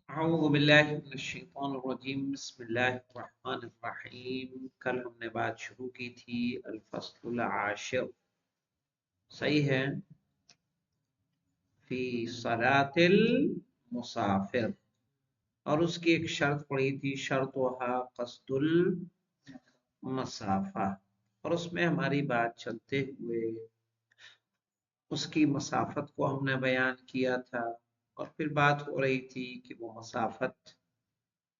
اعوذ باللہ من الشیطان الرجیم بسم اللہ الرحمن الرحیم۔ کل ہم نے بات شروع کی تھی الفصل العاشر، صحیح ہے، فی صلاۃ المسافر، اور اس کی ایک شرط پڑھی تھی، شرطها قصد المسافہ، اور اس میں ہماری بات چلتے ہوئے اس کی مسافت کو ہم نے بیان کیا تھا، اور پھر بات ہو رہی تھی کہ وہ مسافت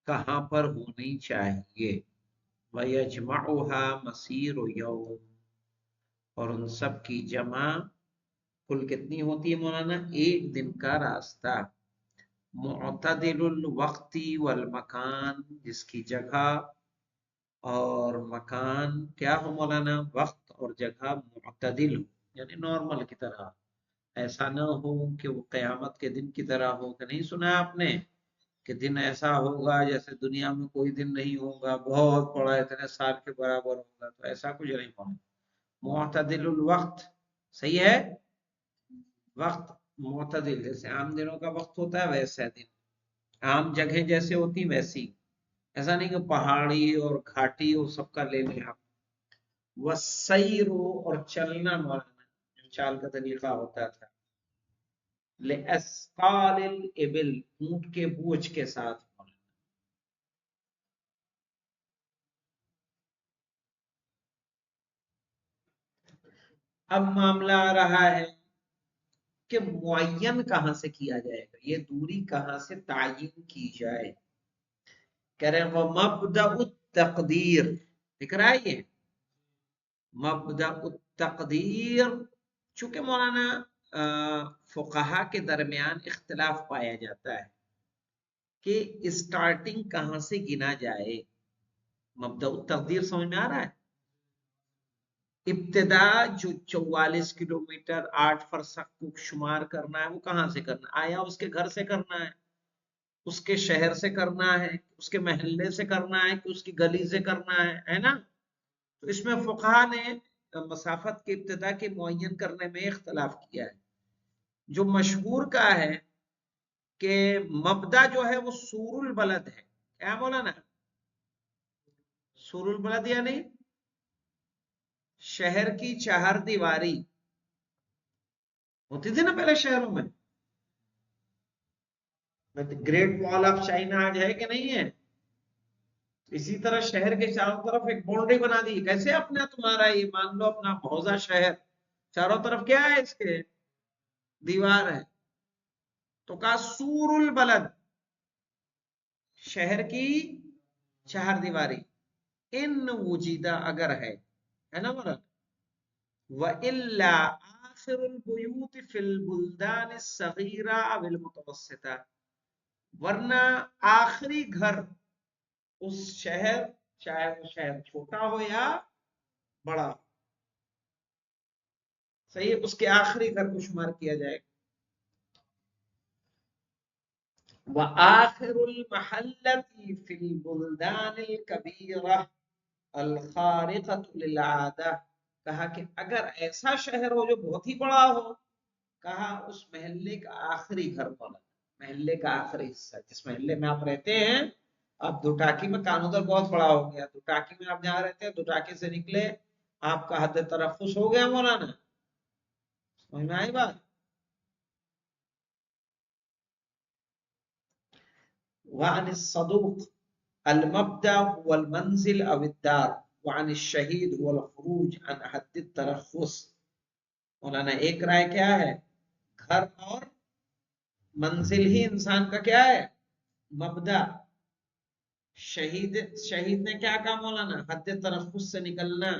کہاں پر ہونی چاہیے، وَيَجْمَعُهَا مَسِيرُ يَوْمٍ، اور ان سب کی جمع کل کتنی ہوتی ہے مولانا؟ ایک دن کا راستہ، معتدل الوقت والمکان، جس کی جگہ اور مکان کیا ہو مولانا؟ وقت اور جگہ معتدل ہو، یعنی نارمل کی طرح، ایسا نہ ہو کہ وہ قیامت کے دن کی طرح ہو، کہ نہیں سنا آپ نے کہ دن ایسا ہوگا جیسے دنیا میں کوئی دن نہیں ہوگا، بہت بڑا اتنے سال کے برابر ہوگا، تو ایسا کچھ نہیں ہونا۔ معتدل الوقت، صحیح ہے، وقت معتدل، جیسے عام دنوں کا وقت ہوتا ہے ویسا دن، عام جگہیں جیسے ہوتی ویسی، ایسا نہیں کہ پہاڑی اور گھاٹی اور سب کا لے لیں آپ۔ وسیر، اور چلنا مولانا، جو چال کا طریقہ ہوتا تھا، لاسقال الابل، اونٹ کے بوجھ کے ساتھ، اب معاملہ آ رہا ہے کہ معین کہاں سے کیا جائے گا، یہ دوری کہاں سے تعین کی جائے، کہہ رہے ہیں وہ مبدأ التقدیر، دکھ رہا ہے یہ مبدأ التقدیر، چونکہ مولانا فقہا کے درمیان اختلاف پایا جاتا ہے کہ اسٹارٹنگ کہاں سے گنا جائے، مبدأ التقدیر سمجھ میں آ رہا ہے؟ ابتدا جو 44 کلومیٹر 8 فرسخ کو شمار کرنا ہے، وہ کہاں سے کرنا ہے؟ آیا اس کے گھر سے کرنا ہے، اس کے شہر سے کرنا ہے، اس کے محلے سے کرنا ہے، کہ اس کی گلی سے کرنا ہے نا؟ تو اس میں فقہا نے مسافت کی ابتدا کے معین کرنے میں اختلاف کیا ہے۔ جو مشہور کا ہے کہ مبدا جو ہے وہ سور البلد ہے، کیا بولا نا؟ سور البلد یعنی شہر کی چہار دیواری ہوتی تھی نا پہلے شہروں میں، گریٹ وال آف چائنا آج ہے کہ نہیں ہے؟ اسی طرح شہر کے چاروں طرف ایک باؤنڈری بنا دی، کیسے اپنا تمہارا یہ مان لو اپنا بھوزا شہر، چاروں طرف کیا ہے اس کے؟ دیوار ہے، تو کہا سور البلد، شہر کی چہار دیواری، ان وجیدہ، اگر ہے نا مراد، وَإِلَّا آخر البیوت فی البلدان الصغیرہ او المتوسطہ، ورنہ آخری گھر اس شہر، چاہے وہ شہر چھوٹا ہو یا بڑا، صحیح ہے، اس کے آخری گھر کو شمار کیا جائے گا۔ وآخر المحلة في البلدان الكبيرة الخارقة للعادة، کہا کہ اگر ایسا شہر ہو جو بہت ہی بڑا ہو، کہا اس محلے کا آخری گھر والا، محلے کا آخری حصہ، جس محلے میں آپ رہتے ہیں، اب دو ٹاکی میں کانودر بہت بڑا ہو گیا، دو ٹاکی میں آپ جہاں رہتے ہیں، دو ٹاکی سے نکلے آپ کا حد ترخص ہو گیا مولانا، سمجھ میں آئی بات؟ وعن الصدوق المبدأ هو المنزل او الدار، وعن الشہید هو الخروج عن حد الترخص، مولانا ایک رائے کیا ہے؟ گھر اور منزل ہی انسان کا کیا ہے؟ مبدأ۔ شہید نے کیا کہا مولانا؟ حد ترخص سے نکلنا،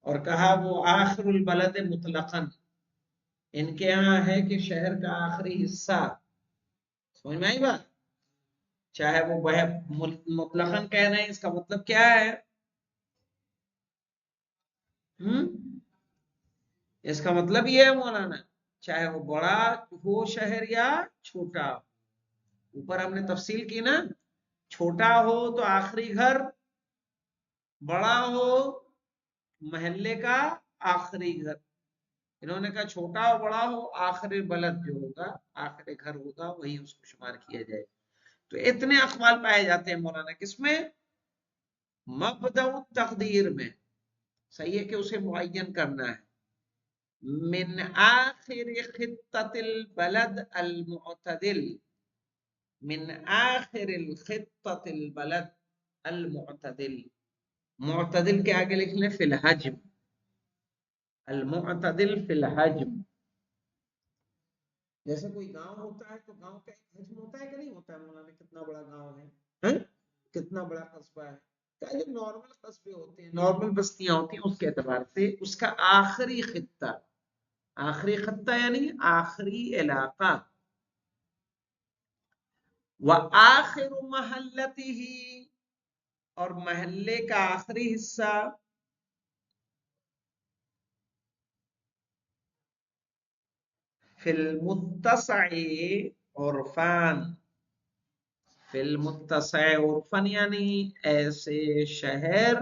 اور کہا وہ آخر البلد مطلقاً، ان کے ہاں ہے کہ شہر کا آخری حصہ، سمجھ میں آئی بات؟ چاہے وہ مطلقاً کہہ رہے ہیں، اس کا مطلب کیا ہے؟ اس کا مطلب یہ ہے مولانا، چاہے وہ بڑا ہو شہر یا چھوٹا، اوپر ہم نے تفصیل کی نا، چھوٹا ہو تو آخری گھر، بڑا ہو محلے کا آخری گھر، انہوں نے کہا چھوٹا ہو بڑا ہو آخر بلد جو ہوگا آخر گھر ہوگا وہی اس کو شمار کیا جائے. تو اتنے اقوال پائے جاتے ہیں مولانا کس میں؟ مبدأ تقدیر میں. صحیح ہے کہ اسے معین کرنا ہے. من آخر خطة البلد المعتدل، من آخر الخطة البلد المعتدل. معتدل کے آگے لکھ لیں فی الحجم، المعتدل فی الحجم. جیسے کوئی گاؤں ہوتا ہے تو گاؤں کا ایک حجم ہوتا ہے کہ نہیں ہوتا ہے مولانا؟ کتنا بڑا گاؤں ہے، کتنا بڑا قصبہ ہے. جو نارمل قصبے ہوتے ہیں، نارمل بستیاں ہوتی ہیں، اس کے اعتبار سے اس کا آخری خطہ، آخری خطہ یعنی آخری علاقہ. وآخر محلته، اور محلے کا آخری حصہ. فی المتسع عرفان، فی المتسع عرفان یعنی ایسے شہر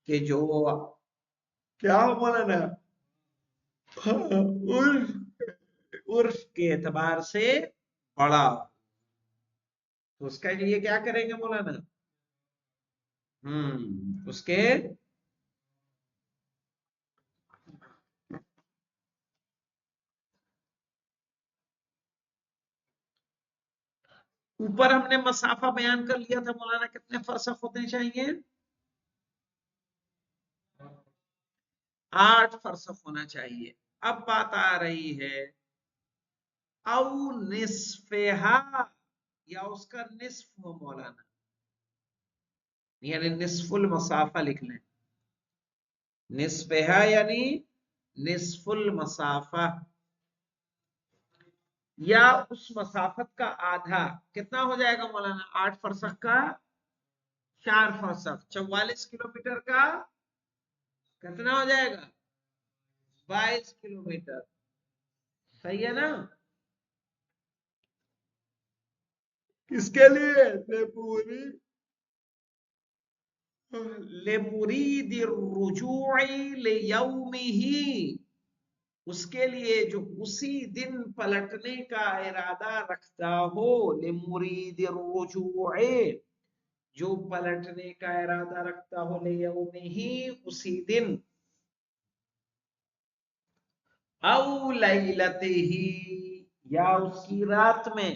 کہ جو کیا مولانا عرف کے اعتبار سے بڑا. تو اس کے لیے کیا کریں گے مولانا؟ اس کے اوپر ہم نے مسافہ بیان کر لیا تھا مولانا، کتنے فرسخ ہونے چاہیے؟ 8 فرسخ ہونا چاہیے. اب بات آ رہی ہے او نصفہا، یا اس کا نصف ہو مولانا، یعنی نصف المسافہ لکھ لیں. نصفہا یعنی نصف المسافہ، یا اس مسافت کا آدھا. کتنا ہو جائے گا مولانا؟ 8 فرسخ کا 4 فرسخ، 44 کلومیٹر کا کتنا ہو جائے گا؟ 22 کلومیٹر. صحیح ہے نا؟ کس کے لیے؟ لمرید الرجوع لیومہ، اس کے لیے جو اسی دن پلٹنے کا ارادہ رکھتا ہو. لمرید الرجوع، جو پلٹنے کا ارادہ رکھتا ہو، لیومہ اسی دن. او لیلتہ، یا اس کی رات میں.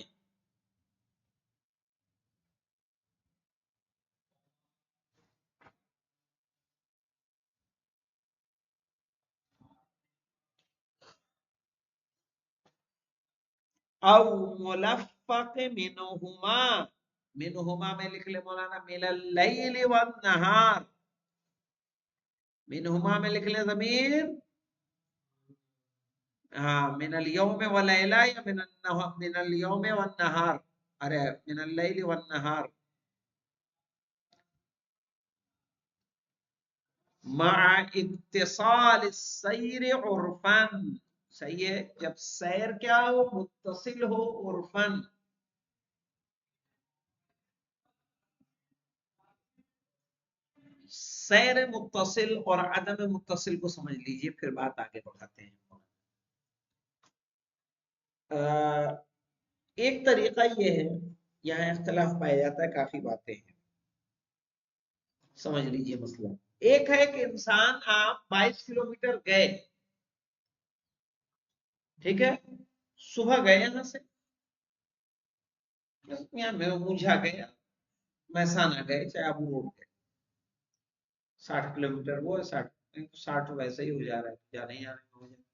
او ملفق منہما، منہما میں لکھ لے مولانا من اللیل والنہار. منہما میں لکھ لے ضمیر، ہاں من اليوم واللیلہ، یا من اليوم والنہار، ارے من اللیل والنہار. مع اتصال السیر عرفاً، صحیح ہے جب سیر کیا ہو؟ متصل ہو عرفاً. سیر متصل اور عدم متصل کو سمجھ لیجئے، پھر بات آگے بڑھاتے ہیں. ایک طریقہ یہ ہے، یہاں اختلاف پایا جاتا ہے، کافی باتیں ہیں، سمجھ لیجئے مسئلہ. ایک ہے کہ انسان آپ 22 کلومیٹر گئے، ٹھیک ہے، صبح گئے یہاں سے، یہاں میں مونجھا گیا، محسانہ گئے، چاہے ابو روڈ گئے. 60 کلومیٹر وہ ہے، 60 ویسے ہی ہو جا رہا ہے، جانے ہی آنے میں ہو جا رہا ہے.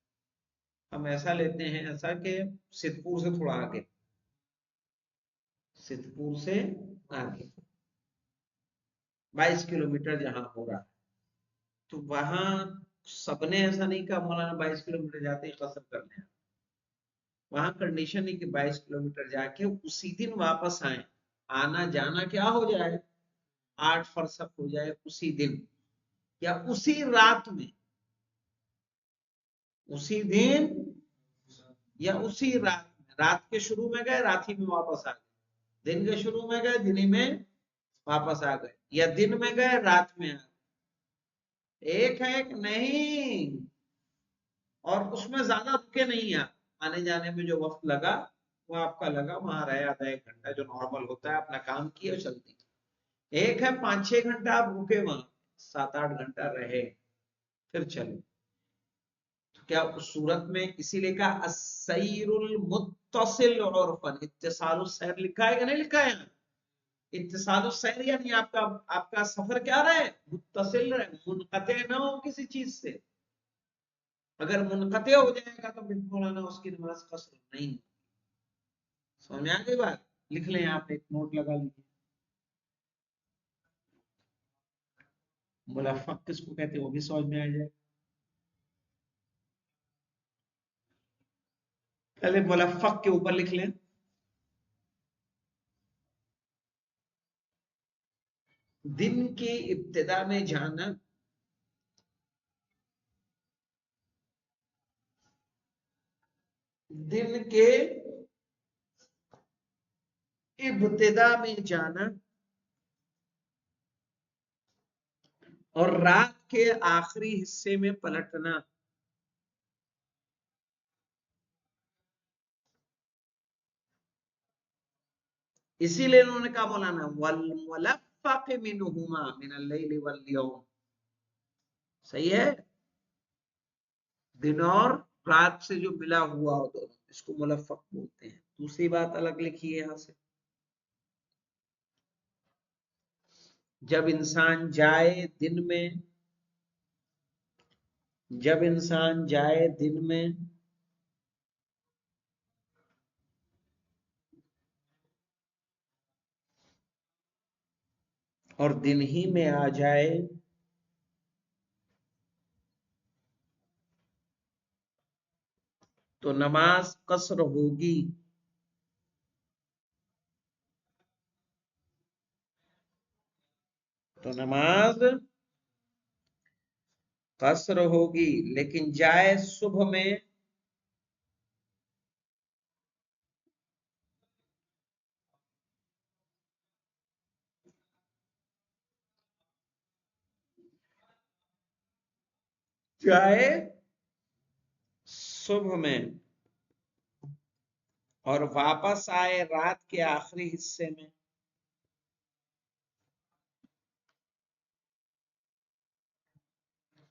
ہم ایسا لیتے ہیں، ایسا کہ ستپور سے تھوڑا آگے، ستپور سے آگے 22 کلومیٹر جہاں ہو رہا ہے، تو وہاں سب نے ایسا نہیں کہا مولانا 22 کلومیٹر جاتے ہی قصر کر لیں. وہاں کنڈیشن ہے کہ 22 کلومیٹر جا کے اسی دن واپس آئیں. آنا جانا کیا ہو جائے؟ 8 فرسخ ہو جائے اسی دن، یا اسی رات میں. اسی دن یا اسی رات میں. رات کے شروع میں گئے، رات ہی میں واپس آ گئے. دن کے شروع میں گئے، دن ہی میں واپس آ گئے. یا دن میں گئے، رات میں آ گئے. ایک ہے کہ نہیں، اور اس میں زیادہ رکے نہیں ہیں، آنے جانے میں جو وقت لگا وہ آپ کا لگا، وہاں رہے آدھا ایک گھنٹہ جو نارمل ہوتا ہے، اپنا کام کیا چلتی۔ ایک ہے 5-6 گھنٹہ آپ رکے وہاں، 7-8 گھنٹہ رہے پھر چلے، تو کیا اس صورت میں اسی لیے کہا السیر المتصل عرفاً، اتصال السیر لکھا ہے کہ نہیں لکھا ہے؟ اتصال السیر یعنی آپ کا سفر کیا رہے، متصل رہے، منقطع نہ ہو کسی چیز سے۔ اگر منقطع ہو جائے گا تو مولانا اس کی نماز قصر نہیں۔ سمجھ آ گئی بات؟ لکھ لیں، آپ ایک نوٹ لگا لیجیے۔ ملفق کس کو کہتے ہیں وہ بھی سمجھ میں آ جائے۔ پہلے ملفق کے اوپر لکھ لیں، دن کی ابتدا میں جانا، دن کے ابتدا میں جانا اور رات کے آخری حصے میں پلٹنا۔ اسی لیے انہوں نے کہا مولانا والملفق منہما من اللیل والیوم، صحیح ہے، دن اور رات سے جو ملا ہوا ہو دونوں، اس کو ملفق بولتے ہیں۔ دوسری بات الگ لکھی ہے یہاں سے، جب انسان جائے دن میں، جب انسان جائے دن میں اور دن ہی میں آ جائے تو نماز قصر ہوگی۔ تو نماز قصر ہوگی، لیکن جائے صبح میں جائے صبح میں اور واپس آئے رات کے آخری حصے میں،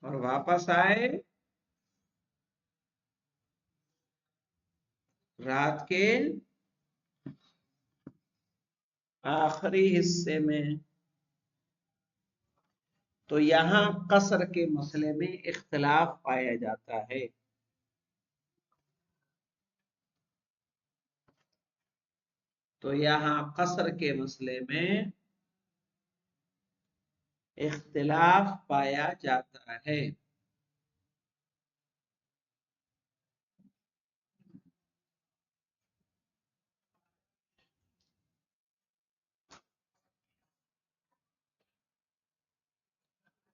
اور واپس آئے رات کے آخری حصے میں، تو یہاں قصر کے مسئلے میں اختلاف پایا جاتا ہے۔ تو یہاں قصر کے مسئلے میں اختلاف پایا جاتا ہے۔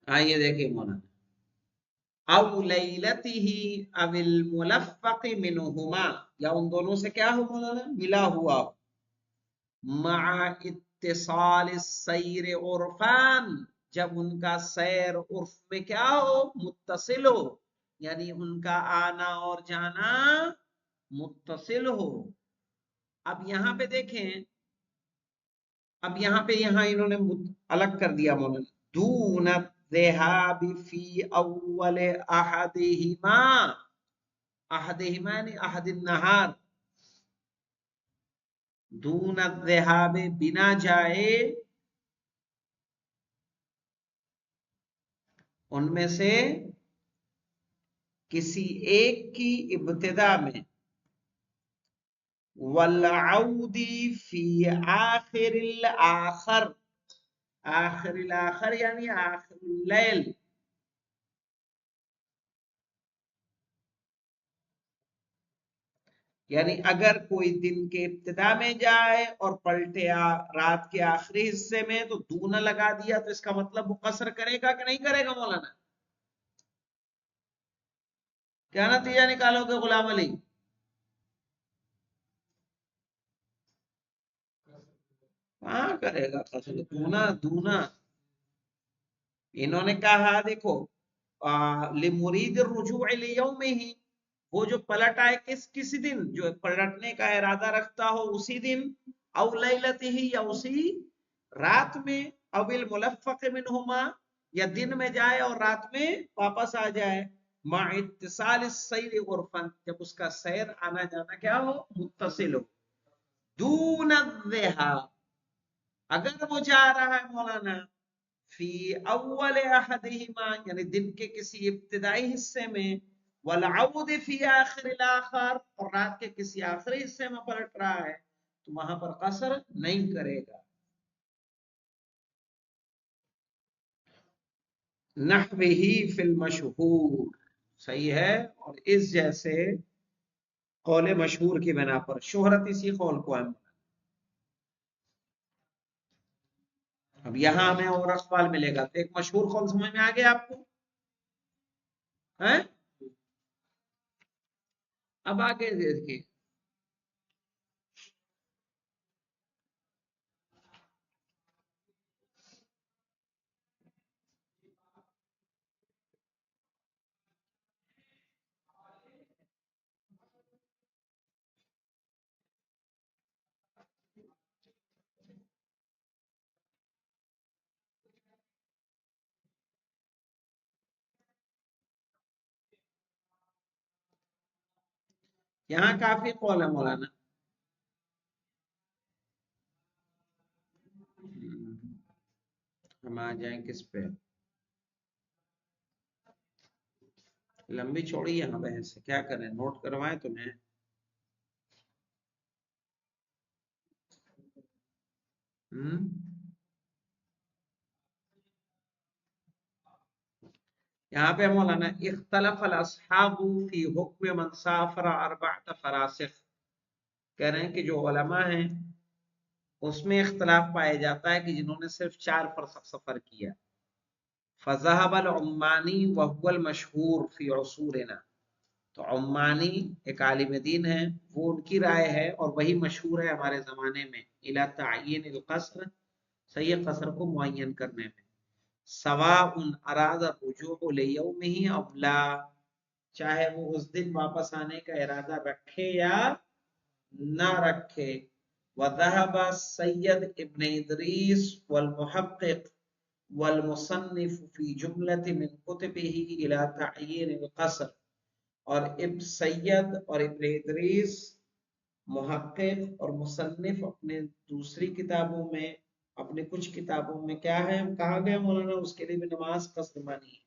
آئیے دیکھیں مولانا، او لیلتہ او الملفق منہما، یا ان دونوں سے کیا ہو مولانا، ملا ہوا، مع اتصال السیر عرفان، جب ان کا سیر عرف میں کیا ہو، متصل ہو، یعنی ان کا آنا اور جانا متصل ہو۔ اب یہاں پہ دیکھیں، اب یہاں پہ انہوں نے الگ کر دیا مولانا، دون الذهاب فی اول احدہما، احدہما یعنی احد النہار، دون الذهاب بنا جائے ان میں سے کسی ایک کی ابتدا میں، والعود فی آخر الاخر، آخر الاخر یعنی آخر اللیل، یعنی اگر کوئی دن کے ابتدا میں جائے اور پلٹے رات کے آخری حصے میں تو دونا لگا دیا، تو اس کا مطلب وہ قصر کرے گا کہ نہیں کرے گا مولانا؟ کیا نتیجہ نکالو گے غلام علی؟ کہاں کرے گا قصر، دونا دونا۔ انہوں نے کہا دیکھو لمرید الرجوع لیومہ، وہ جو پلٹ آئے کسی دن، جو پلٹنے کا ارادہ رکھتا ہو اسی دن، او لیلتہ یا اسی رات میں، او الملفق منہما یا دن میں جائے اور رات میں واپس آ جائے، مع اتصال السیر عرفا جب اس کا سیر آنا جانا کیا ہو، متصل ہو، دون الذہاب اگر وہ جا رہا ہے مولانا فی اول احدہما یعنی دن کے کسی ابتدائی حصے میں، والعود فی آخر الاخر اور رات کے کسی آخری حصے میں پلٹ رہا ہے، تو وہاں پر قصر نہیں کرے گا۔ نحوہ فی المشہور، صحیح ہے، اور اس جیسے قول مشہور کی بنا پر، شہرت اسی قول کو ہے۔ اب یہاں ہمیں اور اقوال ملے گا، تو ایک مشہور قول سمجھ میں آ گیا آپ کو ہے؟ اب آگے دیکھیے، یہاں کافی قول ہے مولانا۔ ہم آ جائیں کس پہ، لمبی چھوڑی یہاں بحث ہے، کیا کریں، نوٹ کروائیں تمہیں؟ یہاں پہ مولانا اختلف الاصحاب فی حکم من سافر اربعۃ فراسخ، کہہ رہے ہیں کہ جو علماء ہیں اس میں اختلاف پایا جاتا ہے کہ جنہوں نے صرف 4 فرسخ سفر کیا، فذهب العمانی وهو المشہور فی عصورنا، تو عمانی ایک عالم دین ہے، وہ ان کی رائے ہے اور وہی مشہور ہے ہمارے زمانے میں، الی تعیین القصر، صحیح قصر کو معین کرنے میں، سواء اراد الرجوع لیومہ او لا، چاہے وہ اس دن واپس آنے کا ارادہ رکھے یا نہ رکھے، وذهب سید ابن ادریس والمحقق والمصنف فی جملۃ من کتبہ الی تعیین القصر، اور ابن سید اور ابن ادریس محقق اور مصنف اپنے دوسری کتابوں میں، اپنے کچھ کتابوں میں کیا ہے کہا گیا مولانا، اس کے لیے بھی نماز قصر مانی ہے،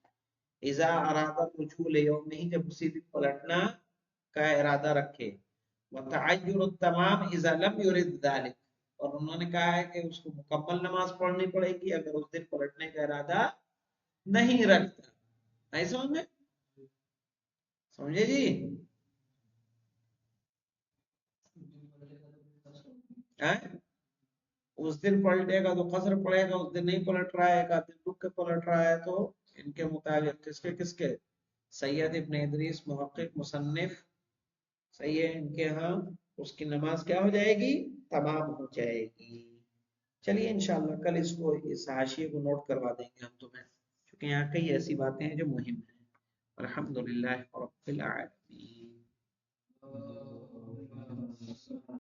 اذا اراد الرجوع لیومہ جب اسی دن پلٹنا کا ارادہ رکھے، وتعین التمام اذا لم يرد ذلك، اور انہوں نے کہا ہے کہ اس کو مکمل نماز پڑھنی پڑے گی اگر اس دن پلٹنے کا ارادہ نہیں رکھتا، نہیں سمجھ میں، سمجھے جی؟ اس دن پلٹے گا تو قصر پڑے گا، اس دن نہیں پلٹ رہا ہے، ایک دن رک کے پلٹ رہا ہے، تو ان کے مطابق کس کے سید ابن ادریس محقق مصنف، صحیح ہے، ان کے ہاں اس کی نماز کیا ہو جائے گی، تمام ہو جائے گی۔ چلیے انشاءاللہ کل اس کو، اس حاشیے کو نوٹ کروا دیں گے ہم تمہیں، کیونکہ یہاں کئی ایسی باتیں ہیں جو مہم ہیں۔ الحمدللہ رب العالمین۔